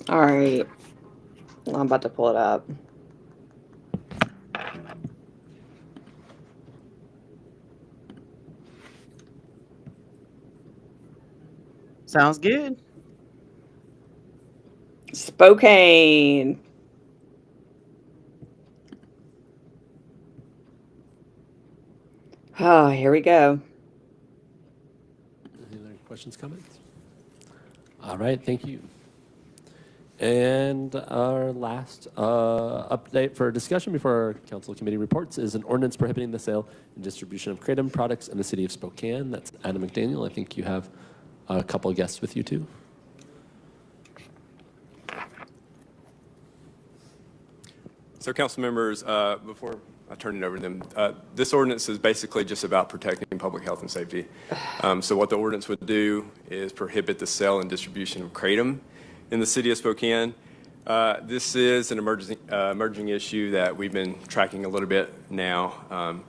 All right. I'm about to pull it up. Sounds good. Spokane. Oh, here we go. Any other questions, comments? All right, thank you. And our last update for discussion before our council committee reports is an ordinance prohibiting the sale and distribution of kratom products in the city of Spokane. That's Adam McDaniel. I think you have a couple of guests with you too. So council members, before I turn it over to them, this ordinance is basically just about protecting public health and safety. So what the ordinance would do is prohibit the sale and distribution of kratom in the city of Spokane. This is an emerging issue that we've been tracking a little bit now.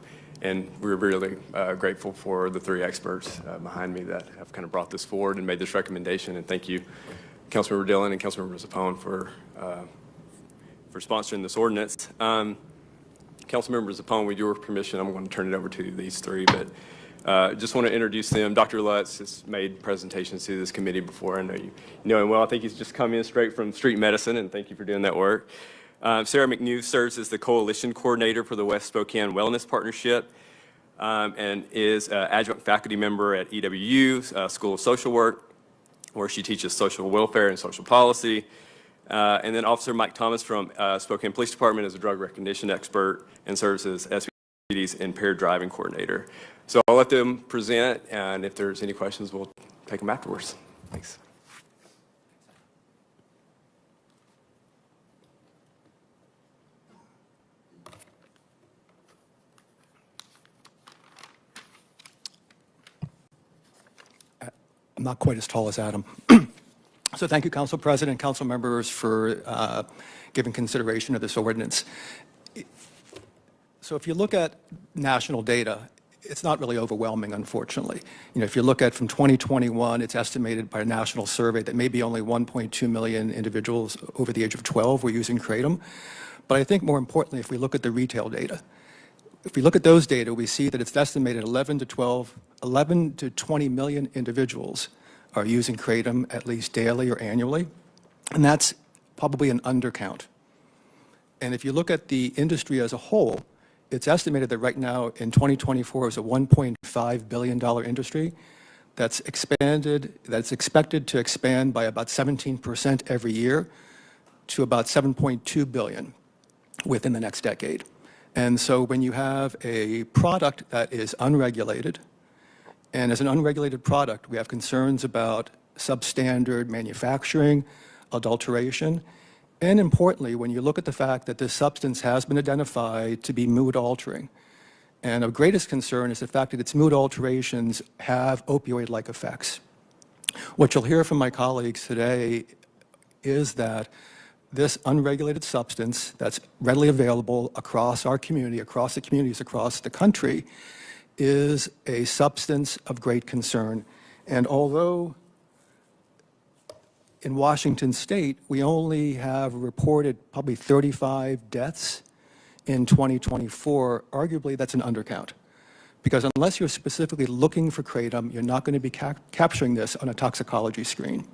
And we're really grateful for the three experts behind me that have kind of brought this forward and made this recommendation. And thank you, Councilmember Dillon and Councilmember Zappone for sponsoring this ordinance. Councilmember Zappone, with your permission, I'm going to turn it over to these three, but just want to introduce them. Dr. Lutz has made presentations to this committee before. I know you know him well. I think he's just come in straight from street medicine, and thank you for doing that work. Sarah McNew serves as the coalition coordinator for the West Spokane Wellness Partnership and is an adjunct faculty member at EWU School of Social Work, where she teaches social welfare and social policy. And then Officer Mike Thomas from Spokane Police Department is a drug recognition expert and serves as SPD's impaired driving coordinator. So I'll let them present, and if there's any questions, we'll take them afterwards. Thanks. I'm not quite as tall as Adam. So thank you, Council President, Council members, for giving consideration of this ordinance. So if you look at national data, it's not really overwhelming, unfortunately. You know, if you look at from 2021, it's estimated by a national survey that maybe only 1.2 million individuals over the age of 12 were using kratom. But I think more importantly, if we look at the retail data, if we look at those data, we see that it's estimated 11 to 20 million individuals are using kratom at least daily or annually, and that's probably an undercount. And if you look at the industry as a whole, it's estimated that right now in 2024 is a $1.5 billion industry that's expected to expand by about 17% every year to about $7.2 billion within the next decade. And so when you have a product that is unregulated, and as an unregulated product, we have concerns about substandard manufacturing, adulteration, and importantly, when you look at the fact that this substance has been identified to be mood altering, and of greatest concern is the fact that its mood alterations have opioid-like effects. What you'll hear from my colleagues today is that this unregulated substance that's readily available across our community, across the communities across the country, is a substance of great concern. And although in Washington State, we only have reported probably 35 deaths in 2024, arguably that's an undercount. Because unless you're specifically looking for kratom, you're not going to be capturing this on a toxicology screen.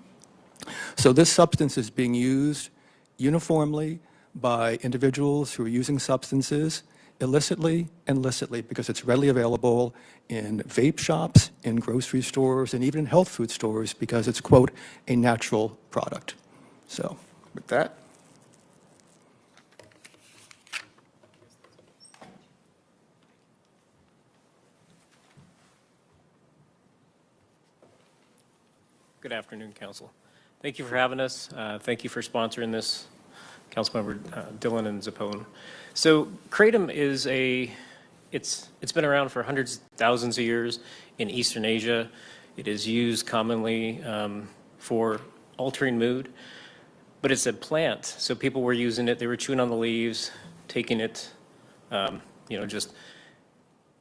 So this substance is being used uniformly by individuals who are using substances illicitly and licitly because it's readily available in vape shops, in grocery stores, and even in health food stores because it's, quote, a natural product. So with that. Good afternoon, Council. Thank you for having us. Thank you for sponsoring this, Councilmember Dillon and Zappone. So kratom is it's been around for hundreds, thousands of years in Eastern Asia. It is used commonly for altering mood, but it's a plant. So people were using it, they were chewing on the leaves, taking it, just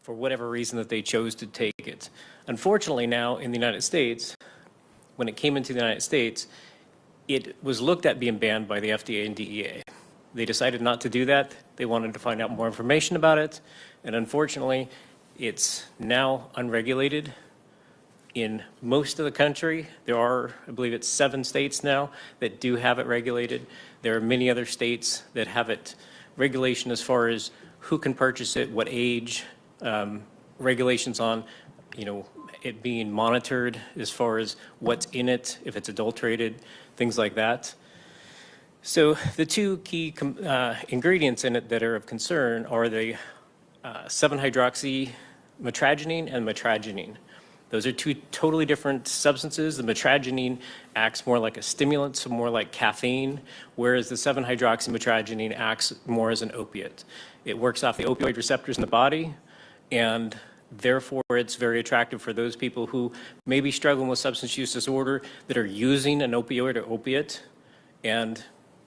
for whatever reason that they chose to take it. Unfortunately now in the United States, when it came into the United States, it was looked at being banned by the FDA and DEA. They decided not to do that. They wanted to find out more information about it. And unfortunately, it's now unregulated in most of the country. There are, I believe it's 7 states now that do have it regulated. There are many other states that have it regulation as far as who can purchase it, what age, regulations on, it being monitored as far as what's in it, if it's adulterated, things like that. So the two key ingredients in it that are of concern are the 7-hydroxymetragenine and metragenine. Those are two totally different substances. The metragenine acts more like a stimulant, so more like caffeine, whereas the 7-hydroxymetragenine acts more as an opiate. It works off the opioid receptors in the body, and therefore it's very attractive for those people who may be struggling with substance use disorder that are using an opioid or opiate, and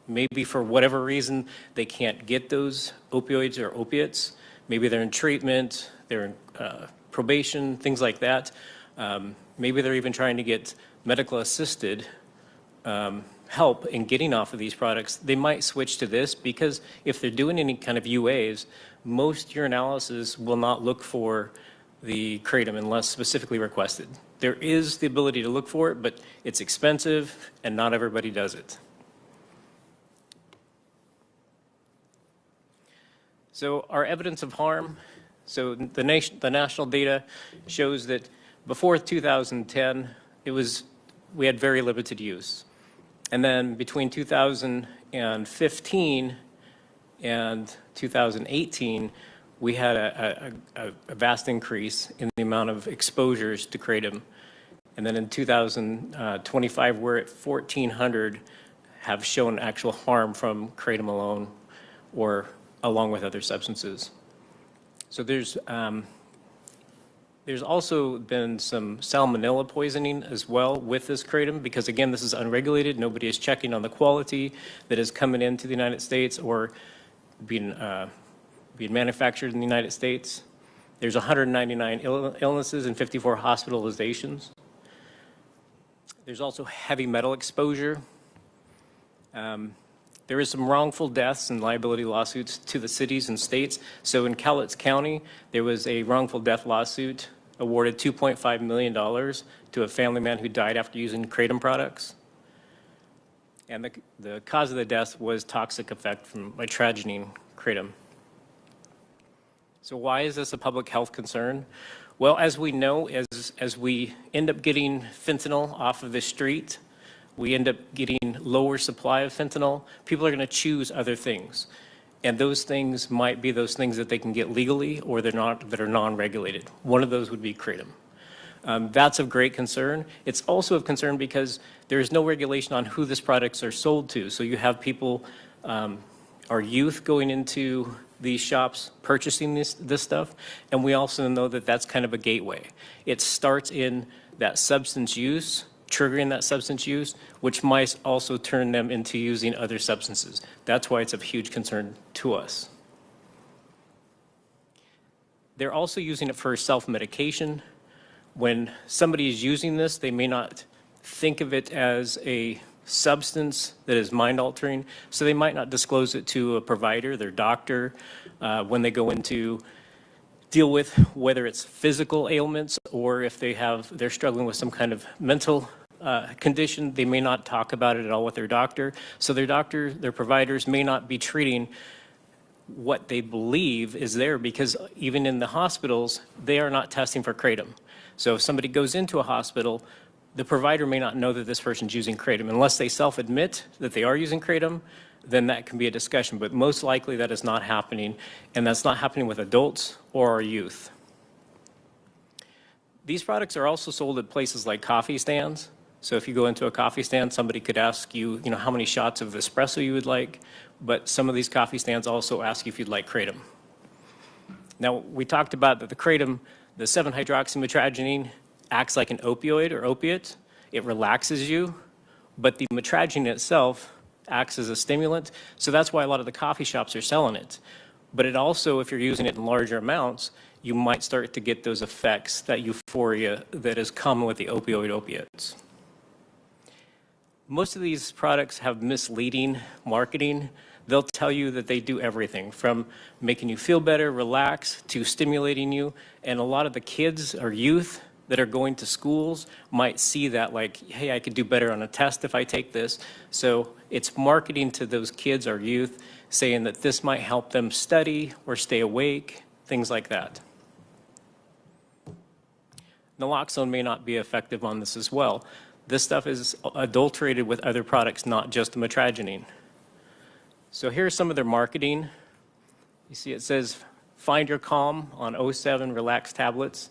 maybe for whatever reason they can't get those opioids or opiates. Maybe they're in treatment, they're in probation, things like that. Maybe they're even trying to get medical assisted help in getting off of these products. They might switch to this because if they're doing any kind of UAs, most urinalysis will not look for the kratom unless specifically requested. There is the ability to look for it, but it's expensive and not everybody does it. So our evidence of harm, so the national data shows that before 2010, we had very limited use. And then between 2015 and 2018, we had a vast increase in the amount of exposures to kratom. And then in 2025, we're at 1,400 have shown actual harm from kratom alone or along with other substances. So there's also been some salmonella poisoning as well with this kratom because, again, this is unregulated. Nobody is checking on the quality that is coming into the United States or being manufactured in the United States. There's 199 illnesses and 54 hospitalizations. There's also heavy metal exposure. There is some wrongful deaths and liability lawsuits to the cities and states. So in Cowlitz County, there was a wrongful death lawsuit awarded $2.5 million to a family man who died after using kratom products. And the cause of the death was toxic effect from metragenine kratom. So why is this a public health concern? Well, as we know, as we end up getting fentanyl off of the street, we end up getting lower supply of fentanyl, people are going to choose other things. And those things might be those things that they can get legally or that are non-regulated. One of those would be kratom. That's of great concern. It's also of concern because there is no regulation on who these products are sold to. So you have people, our youth going into these shops purchasing this stuff, and we also know that that's kind of a gateway. It starts in that substance use, triggering that substance use, which might also turn them into using other substances. That's why it's of huge concern to us. They're also using it for self-medication. When somebody is using this, they may not think of it as a substance that is mind-altering, so they might not disclose it to a provider, their doctor, when they go into deal with whether it's physical ailments or if they're struggling with some kind of mental condition. They may not talk about it at all with their doctor. So their providers may not be treating what they believe is there because even in the hospitals, they are not testing for kratom. So if somebody goes into a hospital, the provider may not know that this person's using kratom. Unless they self-admit that they are using kratom, then that can be a discussion. But most likely that is not happening, and that's not happening with adults or our youth. These products are also sold at places like coffee stands. So if you go into a coffee stand, somebody could ask you, how many shots of espresso you would like, but some of these coffee stands also ask you if you'd like kratom. Now, we talked about that the kratom, the 7-hydroxymetragenine, acts like an opioid or opiate. It relaxes you, but the metragenine itself acts as a stimulant, so that's why a lot of the coffee shops are selling it. But it also, if you're using it in larger amounts, you might start to get those effects, that euphoria that is common with the opioid opiates. most of these products have misleading marketing. They'll tell you that they do everything from making you feel better, relax, to stimulating you. And a lot of the kids or youth that are going to schools might see that like, hey, I could do better on a test if I take this. So it's marketing to those kids or youth, saying that this might help them study or stay awake, things like that. Naloxone may not be effective on this as well. This stuff is adulterated with other products, not just metragenine. So here's some of their marketing. You see it says, find your calm on 07 Relax tablets.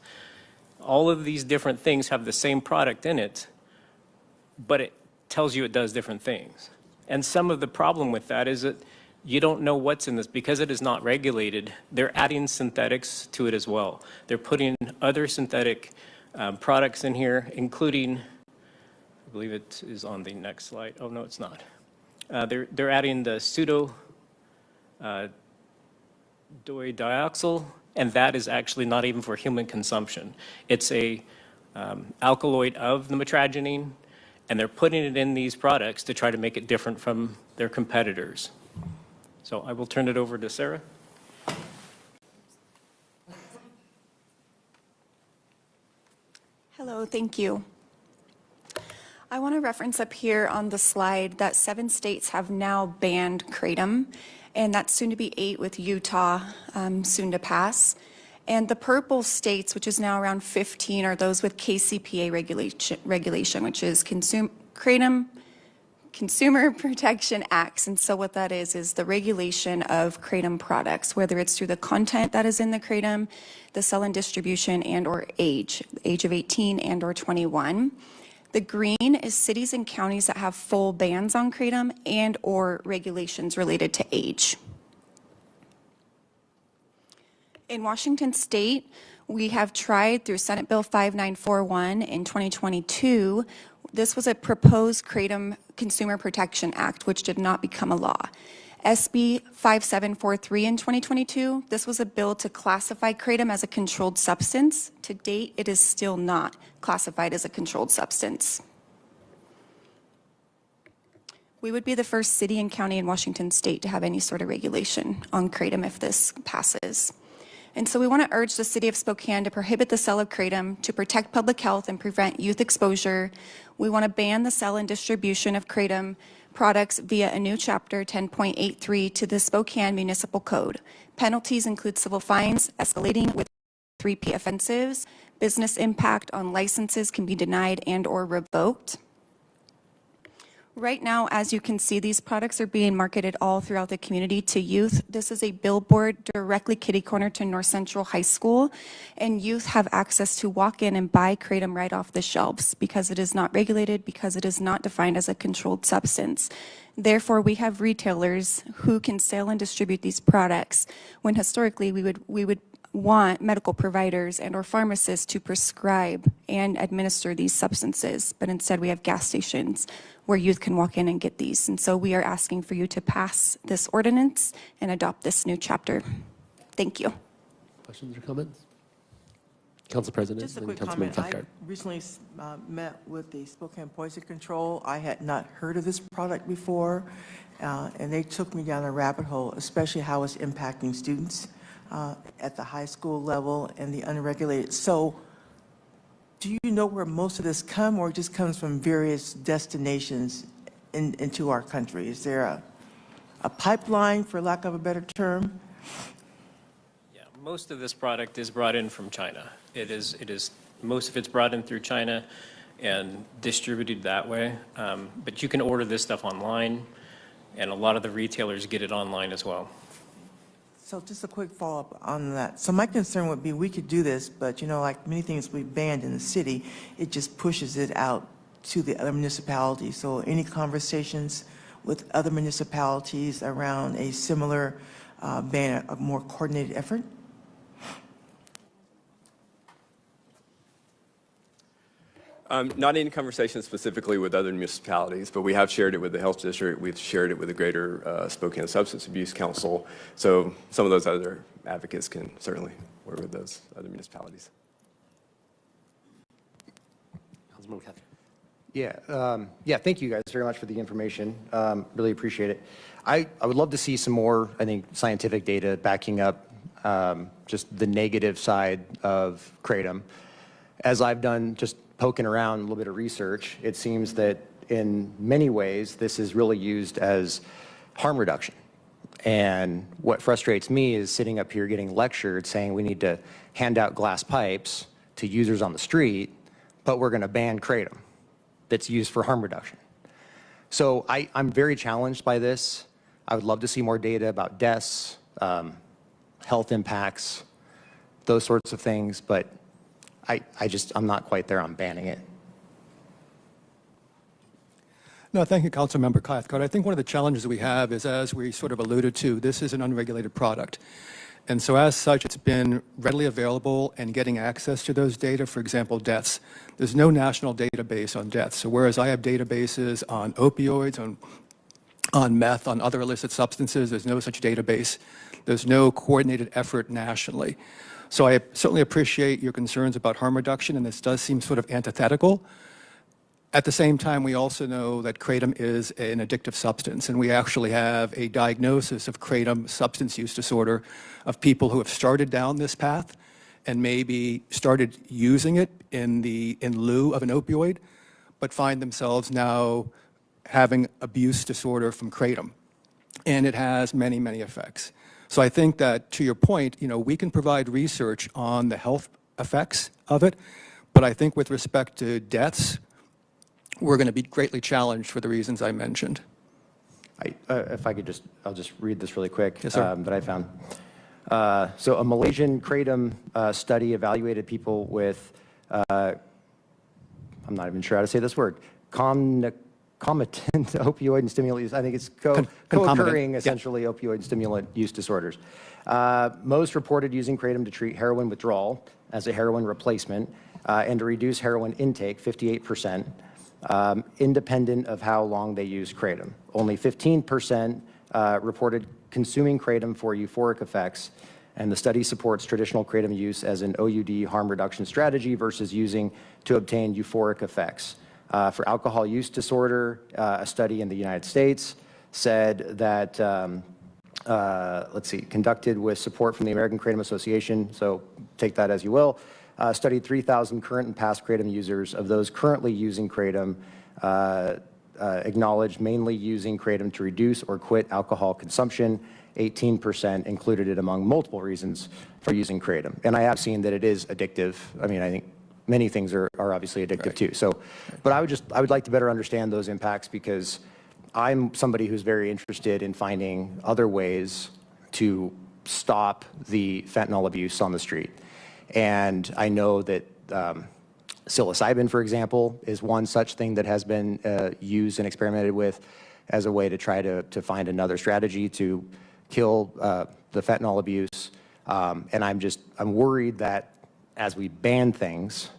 All of these different things have the same product in it, but it tells you it does different things. And some of the problem with that is that you don't know what's in this. Because it is not regulated, they're adding synthetics to it as well. They're putting other synthetic products in here, including, I believe it is on the next slide. Oh, no, it's not. They're adding the pseudo dioxyl, and that is actually not even for human consumption. It's a alkaloid of the metragenine, and they're putting it in these products to try to make it different from their competitors. So I will turn it over to Sarah. Hello, thank you. I want to reference up here on the slide that 7 states have now banned kratom, and that's soon to be 8 with Utah soon to pass. And the purple states, which is now around 15, are those with KCPA regulation, which is Kratom Consumer Protection Acts. And so what that is the regulation of kratom products, whether it's through the content that is in the kratom, the sell and distribution, and or age of 18 and or 21. The green is cities and counties that have full bans on kratom and or regulations related to age. In Washington State, we have tried through Senate Bill 5941 in 2022. This was a proposed Kratom Consumer Protection Act, which did not become a law. SB 5743 in 2022, this was a bill to classify kratom as a controlled substance. To date, it is still not classified as a controlled substance. We would be the first city and county in Washington State to have any sort of regulation on kratom if this passes. And so we want to urge the city of Spokane to prohibit the sale of kratom to protect public health and prevent youth exposure. We want to ban the sale and distribution of kratom products via a new chapter 10.83 to the Spokane Municipal Code. Penalties include civil fines escalating with repeat offenses. Business impact on licenses can be denied and or revoked. Right now, as you can see, these products are being marketed all throughout the community to youth. This is a billboard directly kitty-corner to North Central High School, and youth have access to walk in and buy kratom right off the shelves because it is not regulated, because it is not defined as a controlled substance. Therefore, we have retailers who can sell and distribute these products when historically we would want medical providers and or pharmacists to prescribe and administer these substances, but instead we have gas stations where youth can walk in and get these. And so we are asking for you to pass this ordinance and adopt this new chapter. Thank you. Questions or comments? Council President Just a and quick Councilman comment. I Cathcart. recently met with the Spokane Poison Control. I had not heard of this product before, and they took me down a rabbit hole, especially how it's impacting students at the high school level and the unregulated. So do you know where most of this comes, or it just comes from various destinations into our country? Is there a pipeline, for lack of a better term? Yeah, most of this product is brought in from China. Most of it's brought in through China and distributed that way. But you can order this stuff online, and a lot of the retailers get it online as well. So just a quick follow-up on that. So my concern would be we could do this, but like many things we banned in the city, it just pushes it out to the other municipalities. So any conversations with other municipalities around a similar ban, a more coordinated effort? Not in conversations specifically with other municipalities, but we have shared it with the Health District. We've shared it with the Greater Spokane Substance Abuse Council. So some of those other advocates can certainly work with those other municipalities. Councilman Cathcart. Yeah, thank you guys very much for the information. Really appreciate it. I would love to see some more, I think, scientific data backing up just the negative side of kratom. As I've done just poking around a little bit of research, it seems that in many ways this is really used as harm reduction. And what frustrates me is sitting up here getting lectured saying we need to hand out glass pipes to users on the street, but we're going to ban kratom that's used for harm reduction. So I'm very challenged by this. I would love to see more data about deaths, health impacts, those sorts of things, but I'm not quite there on banning it. No, thank you, Councilmember Cathcart. I think one of the challenges that we have is, as we sort of alluded to, this is an unregulated product. And so as such, it's been readily available and getting access to those data, for example, deaths. There's no national database on deaths. So whereas I have databases on opioids, on meth, on other illicit substances, there's no such database. There's no coordinated effort nationally. So I certainly appreciate your concerns about harm reduction, and this does seem sort of antithetical. At the same time, we also know that kratom is an addictive substance, and we actually have a diagnosis of kratom substance use disorder of people who have started down this path and maybe started using it in lieu of an opioid, but find themselves now having abuse disorder from kratom. And it has many, many effects. So I think that, to your point, we can provide research on the health effects of it, but I think with respect to deaths, we're going to be greatly challenged for the reasons I mentioned. If I could I'll just read this really quick. Yes, sir. That I found. So a Malaysian kratom study evaluated people with, I'm not even sure how to say this word, concomitant opioid and stimulant use. I think it's co-occurring, essentially, opioid and stimulant use disorders. Most reported using kratom to treat heroin withdrawal as a heroin replacement and to reduce heroin intake, 58%. Independent of how long they use kratom. Only 15% reported consuming kratom for euphoric effects, and the study supports traditional kratom use as an OUD harm reduction strategy versus using to obtain euphoric effects. For alcohol use disorder, a study in the United States said that, conducted with support from the American Kratom Association, so take that as you will, studied 3,000 current and past kratom users. Of those currently using kratom, acknowledged mainly using kratom to reduce or quit alcohol consumption. 18% included it among multiple reasons for using kratom. And I have seen that it is addictive. I mean, I think many things are obviously addictive too. So, but I would like to better understand those impacts, because I'm somebody who's very interested in finding other ways to stop the fentanyl abuse on the street. And I know that psilocybin, for example, is one such thing that has been used and experimented with as a way to try to find another strategy to kill the fentanyl abuse. And I'm worried that as we ban things,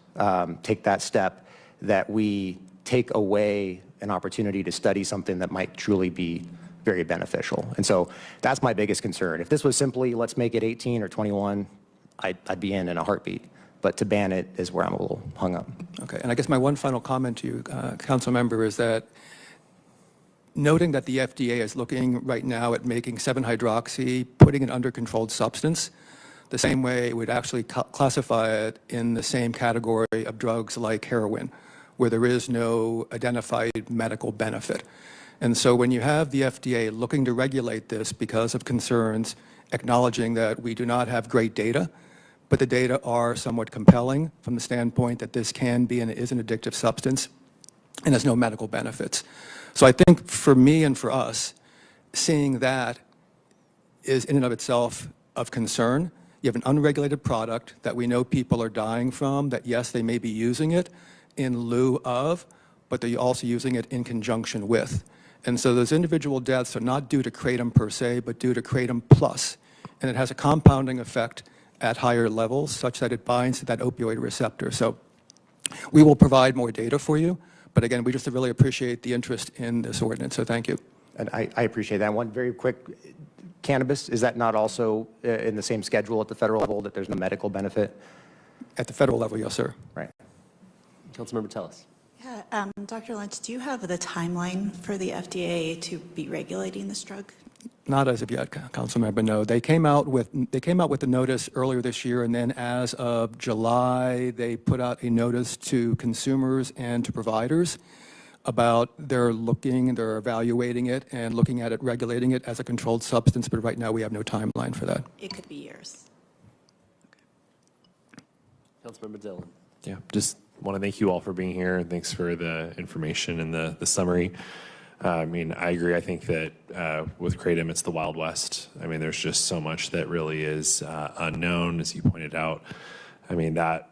take that step, that we take away an opportunity to study something that might truly be very beneficial. And so that's my biggest concern. If this was simply, let's make it 18 or 21, I'd be in a heartbeat. But to ban it is where I'm a little hung up. Okay, and I guess my one final comment to you, Council Member, is that noting that the FDA is looking right now at making 7-hydroxy, putting it under controlled substance, the same way it would actually classify it in the same category of drugs like heroin, where there is no identified medical benefit. And so when you have the FDA looking to regulate this because of concerns, acknowledging that we do not have great data, but the data are somewhat compelling from the standpoint that this can be and is an addictive substance and has no medical benefits. So I think for me and for us, seeing that is in and of itself of concern. You have an unregulated product that we know people are dying from, that yes, they may be using it in lieu of, but they're also using it in conjunction with. And so those individual deaths are not due to kratom per se, but due to kratom plus. And it has a compounding effect at higher levels such that it binds to that opioid receptor. So we will provide more data for you. But again, we just really appreciate the interest in this ordinance. So thank you. And I appreciate that. One very quick, cannabis, is that not also in the same schedule at the federal level, that there's no medical benefit? At the federal level, yes, sir. Right. Councilmember Tellis. Dr. Lynch, do you have the timeline for the FDA to be regulating this drug? Not as of yet, Councilmember. No, they came out with the notice earlier this year, and then as of July, they put out a notice to consumers and to providers about they're evaluating it and looking at it, regulating it as a controlled substance. But right now, we have no timeline for that. It could be years. Councilmember Dillon. Yeah, just want to thank you all for being here, and thanks for the information and the summary. I mean, I agree. I think that with Kratom, it's the Wild West. I mean, there's just so much that really is unknown, as you pointed out. I mean, that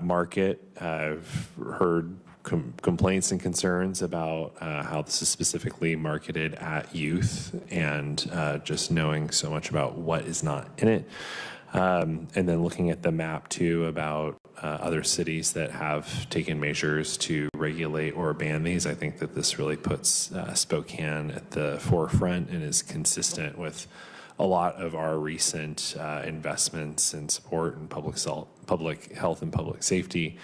market, I've heard complaints and concerns about how this is specifically marketed at youth, and just knowing so much about what is not in it. And then looking at the map too about other cities that have taken measures to regulate or ban these, I think that this really puts Spokane at the forefront and is consistent with a lot of our recent investments and support in public health and public safety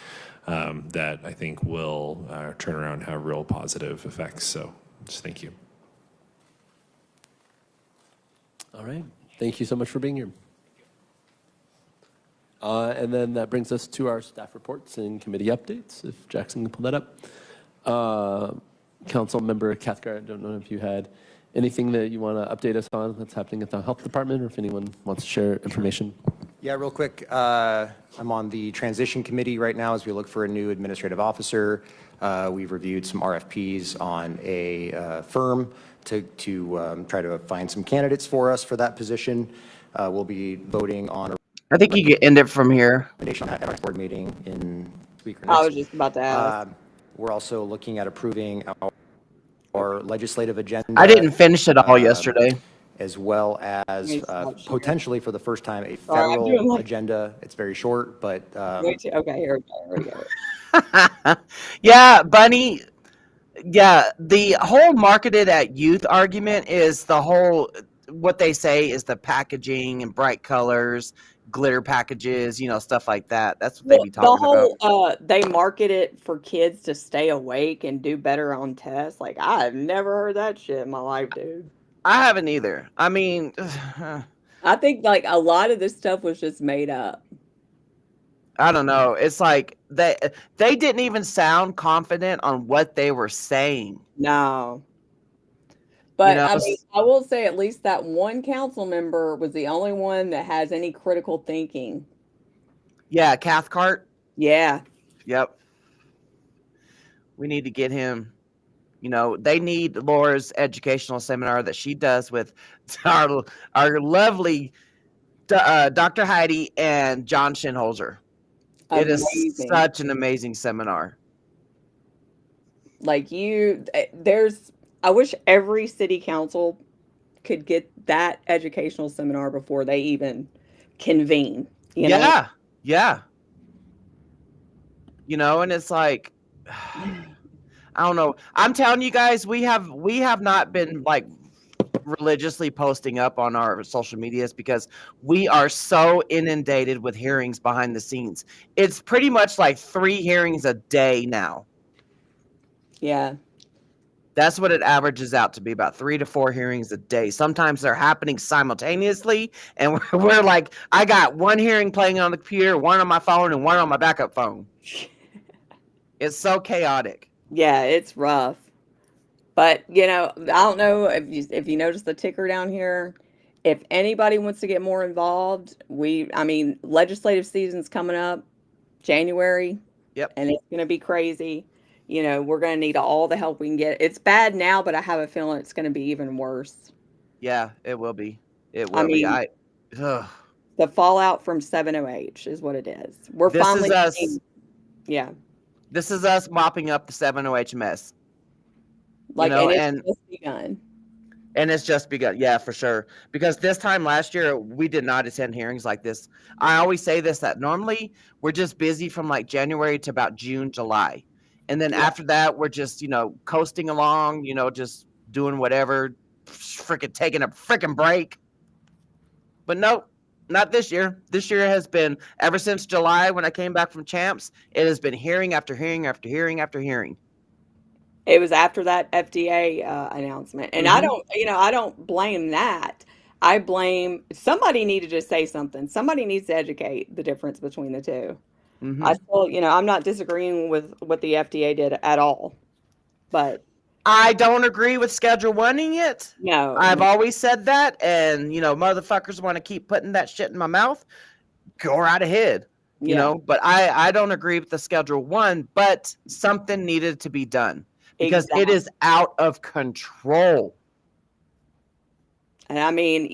that I think will turn around and have real positive effects. So just thank you. All right. Thank you so much for being here. And then that brings us to our staff reports and committee updates, if Jackson can pull that up. Council Member Cathcart, I don't know if you had anything that you want to update us on that's happening at the health department, or if anyone wants to share information. Yeah, real quick, I'm on the transition committee right now as we look for a new administrative officer. We've reviewed some RFPs on a firm to try to find some candidates for us for that position. We'll be voting on a I think you can end it from here. recommendation at our board meeting in week or I next. was just about to ask. We're also looking at approving our legislative agenda. I didn't finish it all yesterday. As well as Let me stop sharing. potentially for the first time a Sorry, I'm doing federal like- agenda. It's very short, but Wait till- okay, here we go. Yeah, Bunny. Yeah, the whole marketed at youth argument is the whole, what they say is the packaging and bright colors, glitter packages, stuff like that. That's what they be talking the about. whole they market it for kids to stay awake and do better on tests. Like, I've never heard that shit in my life, dude. I haven't either. I mean, I think like a lot of this stuff was just made up. I don't know. It's like they didn't even sound confident on what they were saying. No. But know, I mean, I will say at least that one council member was the only one that has any critical thinking. Yeah, Cathcart. Yeah. Yep. We need to get him. They need Laura's educational seminar that she does with our lovely Dr. Heidi and John Shinholzer. It is Amazing. such an amazing seminar. Like I wish every city council could get that educational seminar before they even convene. You know? Yeah. Yeah. And it's like, I don't know. I'm telling you guys, we have not been like religiously posting up on our social medias because we are so inundated with hearings behind the scenes. It's pretty much like 3 hearings a day now. Yeah. That's what it averages out to be, about 3 to 4 hearings a day. Sometimes they're happening simultaneously, and we're like, I got 1 hearing playing on the computer, 1 on my phone, and 1 on my backup phone. It's so chaotic. Yeah, it's rough. But, I don't know if you notice the ticker down here. If anybody wants to get more involved, legislative season's coming up, January. Yep. And it's going to be crazy. We're going to need all the help we can get. It's bad now, but I have a feeling it's going to be even worse. Yeah, it will be. It will be. The fallout from 70H is what it is. We're This finally is us. seeing- yeah. This is us mopping up the 70H mess. Like, and it's just begun. And it's just begun. Yeah, for sure. Because this time last year, we did not attend hearings like this. I always say this, that normally we're just busy from like January to about June, July. And then after that, we're just, coasting along, just doing whatever, taking a freaking break. But nope, Not this year. This year has been, ever since July when I came back from champs, it has been hearing after hearing after hearing after hearing. It was after that FDA announcement. And I Mhm. don't, I don't blame that. I blame somebody needed to say something. Somebody needs to educate the difference between the two. I Mhm. still, I'm not disagreeing with what the FDA did at all, but I don't agree with Schedule 1ing it. no, I've no, always said that, and motherfuckers want to keep putting that shit in my mouth. Go right ahead, yeah, But I don't agree with the Schedule 1. But something needed to be done because it exactly. is out of control. And I mean,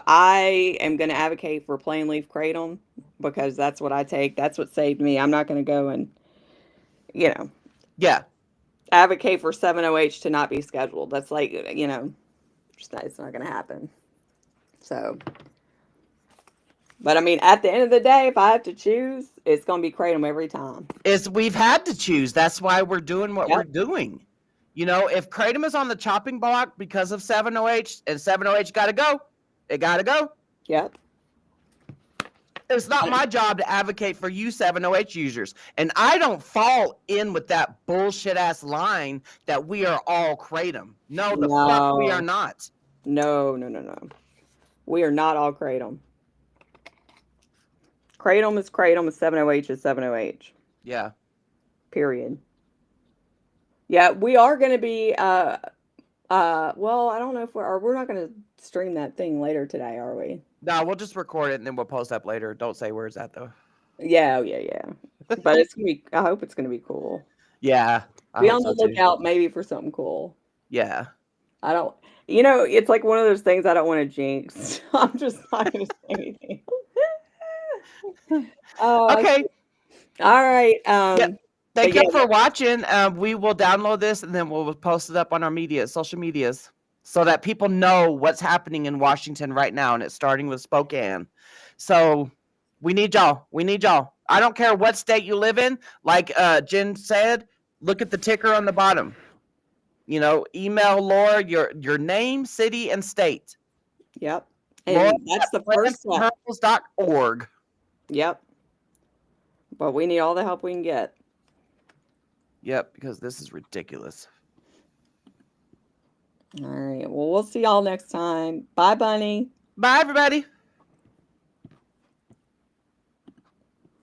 I am going to advocate for plain leaf kratom because that's what I take. That's what saved me. I'm not going to go and, you know, Yeah, advocate for 7OH to not be scheduled. That's like, just not, it's not going to happen. So, but I mean, at the end of the day, if I have to choose, it's going to be kratom every time. we've had to choose. That's why we're doing what Yep. we're doing. If kratom is on the chopping block because of 7OH and 7OH got to go, it got to go. Yep. It's not my job to advocate for you 7OH users. And I don't fall in with that bullshit ass line that we are all kratom. No, the fuck we are No, not. no, no, no, no. We are not all kratom. Kratom is kratom, and 7OH is 7OH. Yeah. Period. Yeah, we are going to be, well, I don't know if we're not going to stream that thing later today, are we? No, we'll just record it and then we'll post up later. Don't say where's that though. Yeah, yeah, yeah. But it's going to be, I hope it's going to be cool. Yeah. I Be hope on so the too. lookout maybe for something cool. Yeah. I don't, it's like one of those things I don't want to jinx. I'm just not going to say anything. Okay. All right. Yep. But Thank yeah, you for watching. We will download this and then we'll post it up on our social medias, so that people know what's happening in Washington right now. And it's starting with Spokane. So we need y'all. We need y'all. I don't care what state you live in. Like Jen said, look at the ticker on the bottom. Email Laura your name, city, and state. yep. Laura And that's the at first step. plantpearls.org. Yep. But we need all the help we can get. Yep, because this is ridiculous. All right. Well, we'll see y'all next time. Bye, Bunny. Bye, everybody.